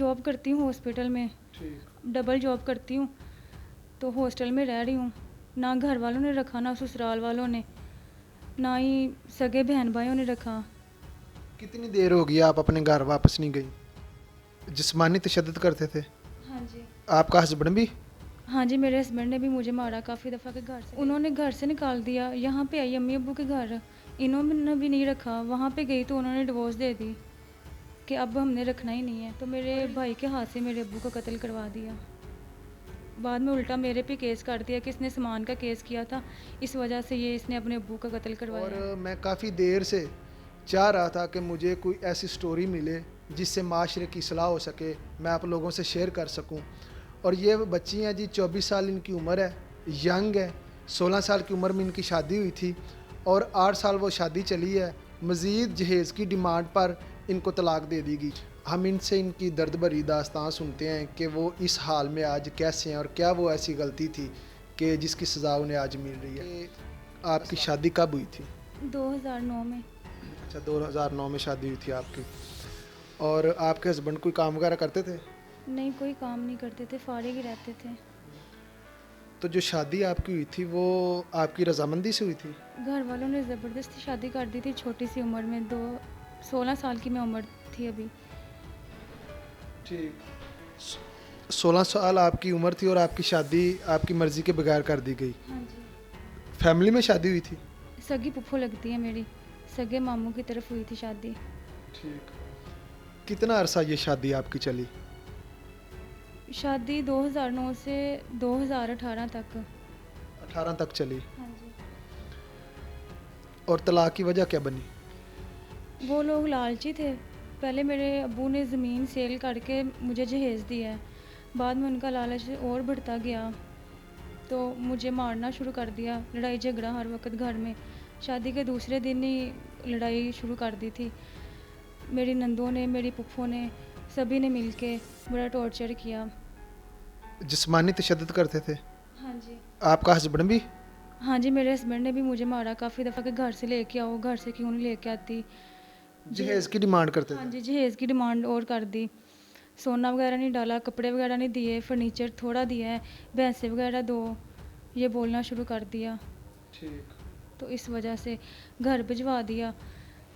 Job करती हूँ hospital में, डबल जॉब करती हूँ, तो हॉस्टल में रह रही हूँ। ना घर वालों ने रखा, ना ससुराल वालों ने, ना ही सगे बहन भाइयों ने रखा। कितनी देर हो गई आप अपने घर वापस नहीं गई? जिस्मानी तशद्दुद करते थे? हाँ जी। आपका हस्बैंड भी? हाँ जी, मेरे हस्बैंड ने भी मुझे मारा काफ़ी दफ़ा के घर से। उन्होंने घर से निकाल दिया, यहाँ पे आई अम्मी अब्बू के घर, इन्होंने भी नहीं रखा। वहाँ पे गई तो उन्होंने डिवोर्स दे दी कि अब हमने रखना ही नहीं है। तो मेरे भाई के हाथ से मेरे अब्बू का कत्ल करवा दिया। बाद में उल्टा मेरे पे केस कर दिया कि इसने सामान का केस किया था, इस वजह से ये इसने अपने अब्बू का कत्ल करवाया। और मैं काफ़ी देर से चाह रहा था कि मुझे कोई ऐसी स्टोरी मिले जिससे माशरे की सलाह हो सके, मैं आप लोगों से शेयर कर सकूं। और ये बच्ची हैं जी, 24 साल इनकी उम्र है, यंग है। 16 साल की उम्र में इनकी शादी हुई थी और 8 साल वो शादी चली है। मज़ीद जहेज़ की डिमांड पर इनको तलाक दे दी गई। हम इनसे इनकी दर्द भरी दास्तान सुनते हैं कि वो इस हाल में आज कैसे हैं और क्या वो ऐसी गलती थी कि जिसकी सज़ा उन्हें आज मिल रही है। आपकी शादी कब हुई थी? 2009 में। अच्छा, 2009 में शादी हुई थी आपकी। और आपके हस्बैंड कोई काम वगैरह करते थे? नहीं, कोई काम नहीं करते थे, फारिग ही रहते थे। तो जो शादी आपकी हुई थी वो आपकी रजामंदी से हुई थी? घर वालों ने ज़बरदस्ती शादी कर दी थी छोटी सी उम्र में। 16 साल की मैं उम्र थी अभी। ठीक। 16 साल आपकी उम्र थी और आपकी शादी आपकी मर्ज़ी के बगैर कर दी गई। हाँ जी। फैमिली में शादी हुई थी? सगी पुप्पो लगती है मेरी, सगे मामू की तरफ हुई थी शादी। ठीक। कितना अरसा ये शादी आपकी चली? शादी 2009 से 2018 तक। 18 तक चली। हाँ जी। और तलाक की वजह क्या बनी? वो लोग लालची थे। पहले मेरे अब्बू ने ज़मीन सेल करके मुझे जहेज़ दिया है। बाद में उनका लालच और बढ़ता गया तो मुझे मारना शुरू कर दिया। लड़ाई झगड़ा हर वक्त घर में। शादी के दूसरे दिन ही लड़ाई शुरू कर दी थी। मेरी नंदों ने, मेरी पुप्पो ने, सभी ने मिलके बड़ा टॉर्चर किया। जिस्मानी तशद्दुद करते थे? हाँ जी। आपका हस्बैंड भी? हाँ जी, मेरे हस्बैंड ने भी मुझे मारा काफ़ी दफ़ा कि घर से लेके आओ, घर से क्यों नहीं लेके आती। जहेज़ की डिमांड करते हाँ थे? जी, जहेज़ की डिमांड और कर दी। सोना वगैरह नहीं डाला, कपड़े वगैरह नहीं दिए, फर्नीचर थोड़ा दिया है, भैंसे वगैरह दो, ये बोलना शुरू कर दिया। ठीक। तो इस वजह से घर भिजवा दिया।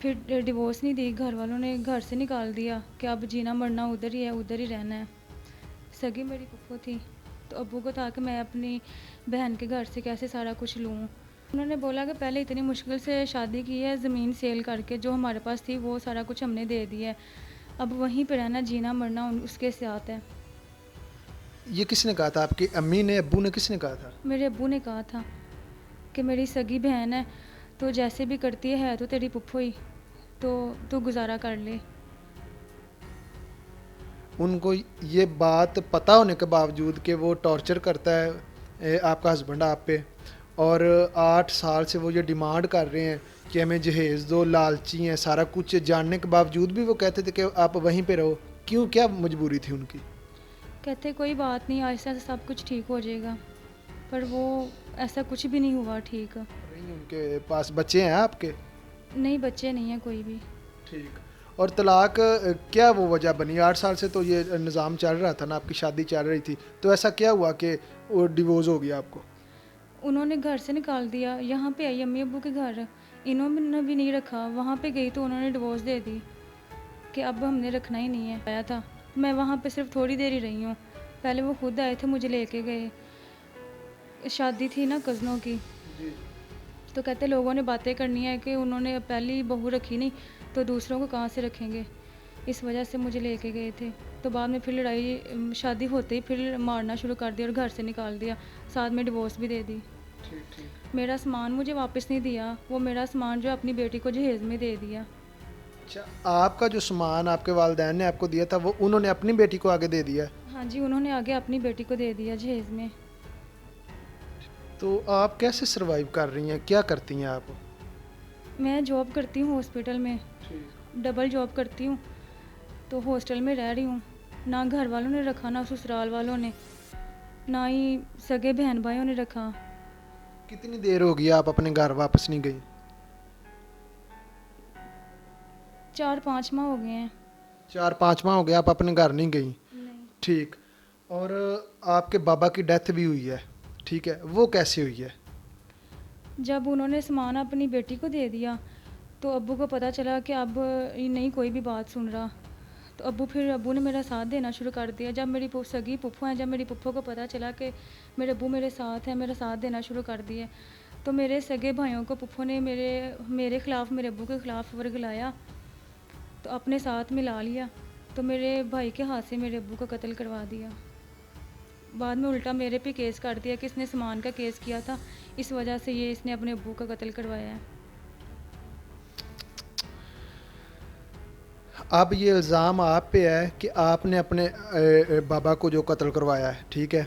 फिर डिवोर्स नहीं दी, घर वालों ने घर से निकाल दिया कि अब जीना मरना उधर ही है, उधर ही रहना है। सगी मेरी फूफो थी, तो अब्बू को था कि मैं अपनी बहन के घर से कैसे सारा कुछ लूँ। उन्होंने बोला कि पहले इतनी मुश्किल से शादी की है, ज़मीन सेल करके जो हमारे पास थी वो सारा कुछ हमने दे दिया है, अब वहीं पे रहना, जीना मरना उसके साथ है। ये किसने कहा था? आपकी अम्मी ने, अब्बू ने, किसने कहा था? मेरे अब्बू ने कहा था कि मेरी सगी बहन है, तो जैसे भी करती है तो तेरी पुप्पो ही, तो तू गुजारा कर ले। उनको ये बात पता होने के बावजूद कि वो टॉर्चर करता है आपका हस्बैंड आप पे, और 8 साल से वो ये डिमांड कर रहे हैं कि हमें जहेज़ दो, लालची हैं, सारा कुछ जानने के बावजूद भी वो कहते थे कि आप वहीं पे रहो, क्यों, क्या मजबूरी थी उनकी? कहते कोई बात नहीं, आहिस्ता आहिस्ता सब कुछ ठीक हो जाएगा, पर वो ऐसा कुछ भी नहीं हुआ ठीक। नहीं, उनके पास बच्चे हैं आपके? नहीं, बच्चे नहीं हैं कोई भी। ठीक। और तलाक क्या वो वजह बनी? 8 साल से तो ये निज़ाम चल रहा था ना, आपकी शादी चल रही थी, तो ऐसा क्या हुआ कि वो डिवोर्स हो गया आपको? उन्होंने घर से निकाल दिया, यहाँ पे आई अम्मी अब्बू के घर, इन्होंने भी नहीं रखा। वहाँ पे गई तो उन्होंने डिवोर्स दे दी कि अब हमने रखना ही नहीं है। आया था, मैं वहाँ पे सिर्फ थोड़ी देर ही रही हूँ। पहले वो खुद आए थे, मुझे लेके गए। शादी थी ना कज़नों की, जी। तो कहते लोगों ने बातें करनी है कि उन्होंने पहली बहू रखी नहीं तो दूसरों को कहाँ से रखेंगे, इस वजह से मुझे लेके गए थे। तो बाद में फिर लड़ाई, शादी होते ही फिर मारना शुरू कर दिया और घर से निकाल दिया, साथ में डिवोर्स भी दे दी। ठीक ठीक। मेरा सामान मुझे वापस नहीं दिया, वो मेरा सामान जो अपनी बेटी को जहेज़ में दे दिया। अच्छा, आपका जो सामान आपके वालिदैन ने आपको दिया था वो उन्होंने अपनी बेटी को आगे दे दिया है? हाँ जी, उन्होंने आगे अपनी बेटी को दे दिया जहेज़ में। तो आप कैसे सरवाइव कर रही हैं, क्या करती हैं आप? मैं जॉब करती हूँ हॉस्पिटल में, ठीक। डबल जॉब करती हूँ, तो हॉस्टल में रह रही हूँ। ना घर वालों ने रखा, ना ससुराल वालों ने, ना ही सगे बहन भाइयों ने रखा। कितनी देर हो गई आप अपने घर वापस नहीं गई? 4-5 माह हो गए हैं। 4-5 माह हो गया आप अपने घर नहीं गई। नहीं। ठीक। और आपके बाबा की डेथ भी हुई है, ठीक है, वो कैसे हुई है? जब उन्होंने सामान अपनी बेटी को दे दिया तो अब्बू को पता चला कि अब ये नहीं कोई भी बात सुन रहा, तो अब्बू ने मेरा साथ देना शुरू कर दिया। जब मेरी सगी पुप्पो हैं, जब मेरी पुप्पो को पता चला कि मेरे अब्बू मेरे साथ हैं, मेरा साथ देना शुरू कर दिया, तो मेरे सगे भाइयों को पुप्पो ने मेरे मेरे ख़िलाफ़, मेरे अब्बू के ख़िलाफ़ वर्गलाया, तो अपने साथ मिला लिया। तो मेरे भाई के हाथ से मेरे अब्बू का कत्ल करवा दिया। बाद में उल्टा मेरे पे केस कर दिया कि इसने सामान का केस किया था, इस वजह से ये इसने अपने अब्बू का कत्ल करवाया है। अब ये इल्ज़ाम आप पे है कि आपने अपने बाबा को जो कत्ल करवाया है, ठीक है,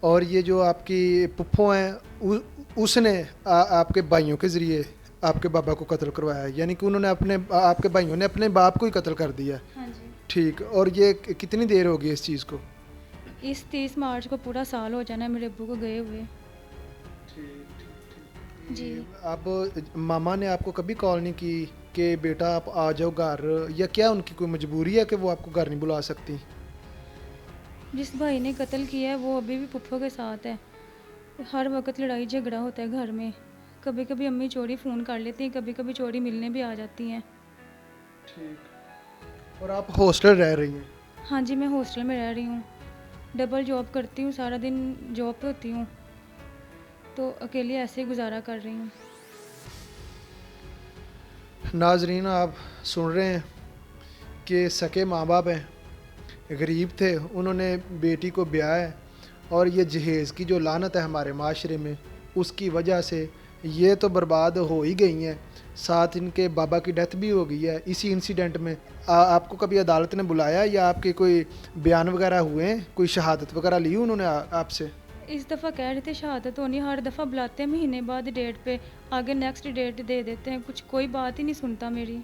और ये जो आपकी पुप्पो हैं उसने आपके भाइयों के ज़रिए आपके बाबा को कत्ल करवाया है, यानी कि उन्होंने आपके भाइयों ने अपने बाप को ही कत्ल कर दिया है। हाँ जी। ठीक। और ये कितनी देर होगी इस चीज़ को? इस 30 मार्च को पूरा साल हो जाना है मेरे अब्बू को गए हुए। जी। अब मामा ने आपको कभी कॉल नहीं की कि बेटा आप आ जाओ घर, या क्या उनकी कोई मजबूरी है कि वो आपको घर नहीं बुला सकती? जिस भाई ने कत्ल किया है वो अभी भी पुप्पो के साथ है। हर वक्त लड़ाई झगड़ा होता है घर में। कभी कभी अम्मी चोरी फ़ोन कर लेती हैं, कभी कभी चोरी मिलने भी आ जाती हैं। ठीक। और आप हॉस्टल रह रही हैं? हाँ जी, मैं हॉस्टल में रह रही हूँ। डबल जॉब करती हूँ, सारा दिन जॉब पे होती हूँ, तो अकेले ऐसे ही गुजारा कर रही हूँ। नाजरीन, आप सुन रहे हैं कि सके माँ बाप हैं, गरीब थे, उन्होंने बेटी को ब्याह है, और ये जहेज़ की जो लानत है हमारे माशरे में, उसकी वजह से ये तो बर्बाद हो ही गई हैं, साथ इनके बाबा की डेथ भी हो गई है इसी इंसिडेंट में। आपको कभी अदालत ने बुलाया या आपके कोई बयान वगैरह हुए हैं, कोई शहादत वगैरह ली उन्होंने आपसे? इस दफ़ा कह रहे थे शहादत होनी, हर दफ़ा बुलाते हैं महीने बाद डेट पे, आगे नेक्स्ट डेट दे देते हैं, कुछ कोई बात ही नहीं सुनता मेरी।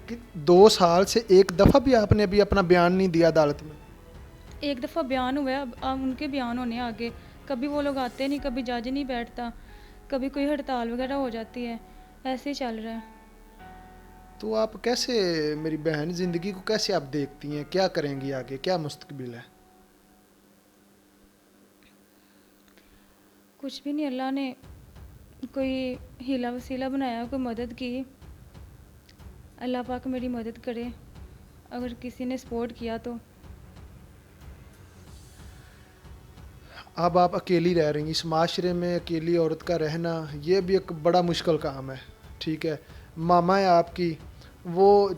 कि 2 साल से एक दफ़ा भी आपने अभी अपना बयान नहीं दिया अदालत में? एक दफ़ा बयान हुआ है, अब उनके बयान होने आगे। कभी वो लोग आते नहीं, कभी जज नहीं बैठता, कभी कोई हड़ताल वगैरह हो जाती है, ऐसे ही चल रहा है। तो आप कैसे, मेरी बहन, ज़िंदगी को कैसे आप देखती हैं, क्या करेंगी आगे, क्या मुस्तकबिल है? कुछ भी नहीं, अल्लाह ने कोई हीला वसीला बनाया, कोई मदद की। अल्लाह पाक मेरी मदद करे, अगर किसी ने सपोर्ट किया तो। अब आप अकेली रह रही हैं इस माशरे में, अकेली औरत का रहना ये भी एक बड़ा मुश्किल काम है, ठीक है। मामा है आपकी, वो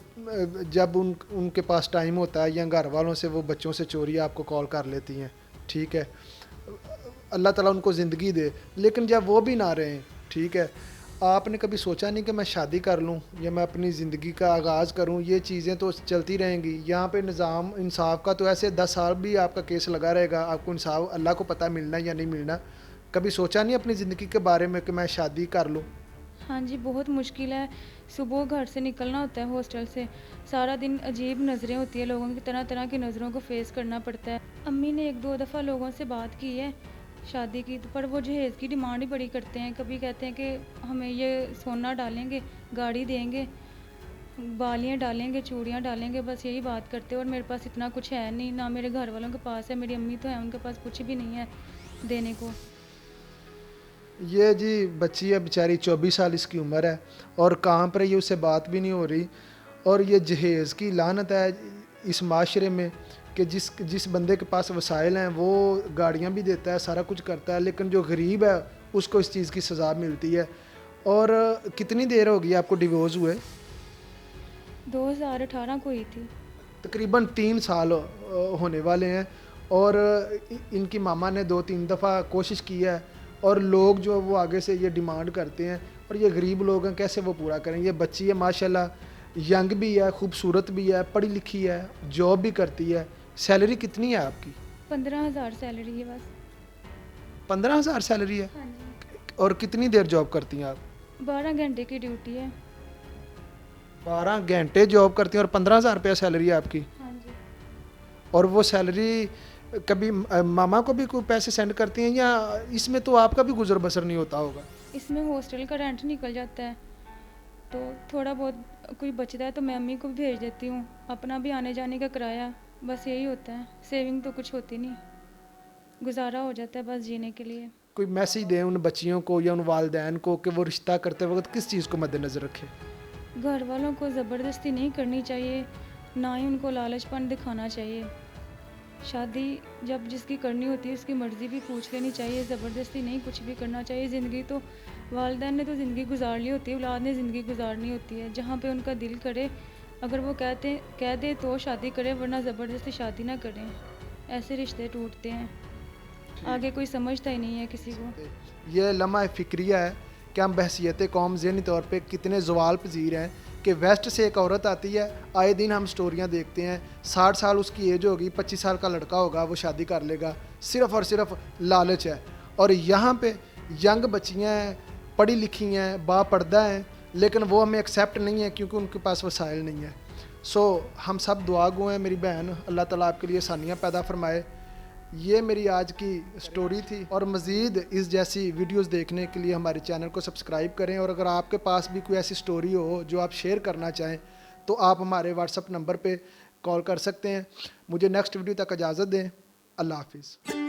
जब उनके पास टाइम होता है या घर वालों से वो बच्चों से चोरी आपको कॉल कर लेती हैं, ठीक है, अल्लाह ताला उनको ज़िंदगी दे, लेकिन जब वो भी ना रहें, ठीक है, आपने कभी सोचा नहीं कि मैं शादी कर लूँ या मैं अपनी ज़िंदगी का आगाज़ करूँ? ये चीज़ें तो चलती रहेंगी यहाँ पे, निज़ाम इंसाफ का तो ऐसे 10 साल भी आपका केस लगा रहेगा, आपको इंसाफ अल्लाह को पता मिलना या नहीं मिलना। कभी सोचा नहीं अपनी ज़िंदगी के बारे में कि मैं शादी कर लूँ? हाँ जी, बहुत मुश्किल है। सुबह घर से निकलना होता है हॉस्टल से, सारा दिन अजीब नज़रें होती है लोगों की, तरह तरह की नज़रों को फेस करना पड़ता है। अम्मी ने 1-2 दफ़ा लोगों से बात की है शादी की, तो पर वो जहेज़ की डिमांड ही बड़ी करते हैं। कभी कहते हैं कि हमें ये सोना डालेंगे, गाड़ी देंगे, बालियाँ डालेंगे, चूड़ियाँ डालेंगे, बस यही बात करते हैं। और मेरे पास इतना कुछ है नहीं, ना मेरे घर वालों के पास है, मेरी अम्मी तो है, उनके पास कुछ भी नहीं है देने को। ये जी बच्ची है बेचारी, 24 साल इसकी उम्र है, और कहाँ पर ये उससे बात भी नहीं हो रही। और ये जहेज़ की लानत है इस माशरे में कि जिस बंदे के पास वसाइल हैं वो गाड़ियाँ भी देता है, सारा कुछ करता है, लेकिन जो गरीब है उसको इस चीज़ की सज़ा मिलती है। और कितनी देर होगी आपको डिवोर्स हुए? 2018 को हुई थी। तकरीबन 3 साल होने वाले हैं। और इनकी मामा ने 2-3 दफ़ा कोशिश की है, और लोग जो वो आगे से ये डिमांड करते हैं, और ये गरीब लोग हैं, कैसे वो पूरा करें? ये बच्ची है माशाल्लाह, यंग भी है, खूबसूरत भी है, पढ़ी लिखी है, जॉब भी करती है। सैलरी कितनी है आपकी? 15,000 सैलरी है बस। 15,000 सैलरी है? हाँ जी। और कितनी देर जॉब करती हैं आप? 12 घंटे की ड्यूटी है। 12 घंटे जॉब करती हैं और 15,000 रुपया सैलरी है आपकी? हाँ जी। और वो सैलरी कभी मामा को भी कोई पैसे सेंड करती हैं, या इसमें तो आपका भी गुजर बसर नहीं होता होगा? इसमें हॉस्टल का रेंट निकल जाता है, तो थोड़ा बहुत कोई बचता है तो मैं अम्मी को भी भेज देती हूँ, अपना भी आने जाने का किराया, बस यही होता है। सेविंग तो कुछ होती नहीं, गुजारा हो जाता है बस जीने के लिए। कोई मैसेज दें उन बच्चियों को या उन वालदैन को कि वो रिश्ता करते वक्त किस चीज़ को मद्देनज़र रखें? घर वालों को ज़बरदस्ती नहीं करनी चाहिए, ना ही उनको लालचपन दिखाना चाहिए। शादी जब जिसकी करनी होती है उसकी मर्ज़ी भी पूछ लेनी चाहिए, ज़बरदस्ती नहीं कुछ भी करना चाहिए। ज़िंदगी तो वालिदैन ने तो ज़िंदगी गुजार ली होती है, औलाद ने ज़िंदगी गुजारनी होती है। जहाँ पे उनका दिल करे, अगर वो कह दे तो शादी करें, वरना ज़बरदस्ती शादी ना करें। ऐसे रिश्ते टूटते हैं, आगे कोई समझता ही नहीं है किसी को। ये लम्हा फ़िक्रिया है कि हम बहसीत कौम ज़हनी तौर पे कितने ज़वाल पजीर हैं कि वेस्ट से एक औरत आती है, आए दिन हम स्टोरियाँ देखते हैं, 60 साल उसकी एज होगी, 25 साल का लड़का होगा, वो शादी कर लेगा, सिर्फ़ और सिर्फ लालच है। और यहाँ पे यंग बच्चियाँ हैं, पढ़ी लिखी हैं, बापर्दा हैं, लेकिन वो हमें एक्सेप्ट नहीं है क्योंकि उनके पास वसाइल नहीं है। सो हम सब दुआ गो हैं मेरी बहन, अल्लाह ताला आपके लिए आसानियाँ पैदा फरमाए। ये मेरी आज की स्टोरी थी, और मज़ीद इस जैसी वीडियोस देखने के लिए हमारे चैनल को सब्सक्राइब करें। और अगर आपके पास भी कोई ऐसी स्टोरी हो जो आप शेयर करना चाहें तो आप हमारे व्हाट्सएप नंबर पे कॉल कर सकते हैं। मुझे नेक्स्ट वीडियो तक इजाज़त दें। अल्लाह हाफिज़।